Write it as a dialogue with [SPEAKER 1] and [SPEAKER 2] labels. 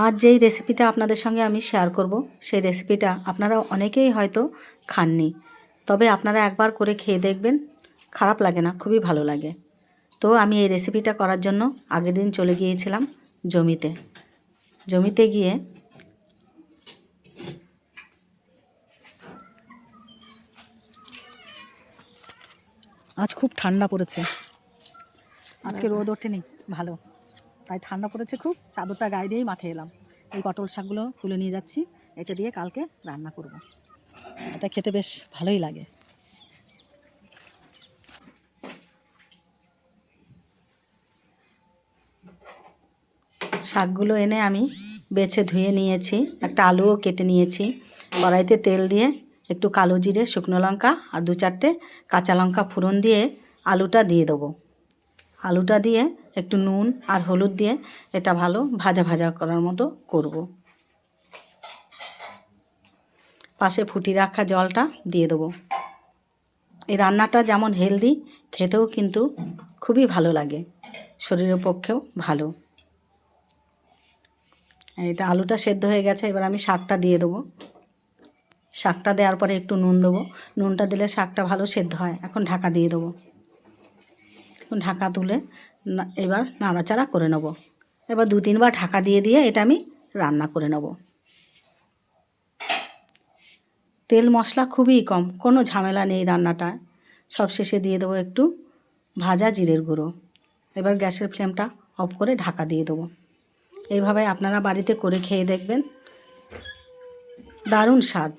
[SPEAKER 1] আজ যেই রেসিপিটা আপনাদের সঙ্গে আমি শেয়ার করব, সেই রেসিপিটা আপনারা অনেকেই হয়তো খাননি, তবে আপনারা একবার করে খেয়ে দেখবেন, খারাপ লাগে না, খুবই ভালো লাগে। তো আমি এই রেসিপিটা করার জন্য আগের দিন চলে গিয়েছিলাম জমিতে গিয়ে আজ খুব ঠান্ডা পড়েছে, আজকে রোদ ওঠেনি ভালো, তাই ঠান্ডা পড়েছে খুব। চাদরটা গায়ে দিয়েই মাঠে এলাম। এই পটল শাকগুলো তুলে নিয়ে যাচ্ছি, এটা দিয়ে কালকে রান্না করব। এটা খেতে বেশ ভালোই লাগে। শাকগুলো এনে আমি বেছে ধুয়ে নিয়েছি, একটা আলুও কেটে নিয়েছি। কড়াইতে তেল দিয়ে একটু কালো জিরে, শুকনো লঙ্কা আর 2-4টে কাঁচা লঙ্কা ফোড়ন দিয়ে আলুটা দিয়ে দেবো। আলুটা দিয়ে একটু নুন আর হলুদ দিয়ে এটা ভালো ভাজা ভাজা করার মতো করব। পাশে ফুটিয়ে রাখা জলটা দিয়ে দেবো। এই রান্নাটা যেমন হেলদি, খেতেও কিন্তু খুবই ভালো লাগে, শরীরের পক্ষেও ভালো। এটা আলুটা সেদ্ধ হয়ে গেছে, এবার আমি শাকটা দিয়ে দেবো। শাকটা দেওয়ার পরে একটু নুন দেবো, নুনটা দিলে শাকটা ভালো সেদ্ধ হয়। এখন ঢাকা দিয়ে দেবো। এখন ঢাকা তুলে এবার নাড়াচাড়া করে নেব। এবার 2-3 বার ঢাকা দিয়ে এটা আমি রান্না করে নেব। তেল মশলা খুবই কম, কোনো ঝামেলা নেই রান্নাটায়। সব শেষে দিয়ে দেবো একটু ভাজা জিরের গুঁড়ো। এবার গ্যাসের ফ্লেমটা অফ করে ঢাকা দিয়ে দেবো। এইভাবে আপনারা বাড়িতে করে খেয়ে দেখবেন, দারুণ স্বাদ।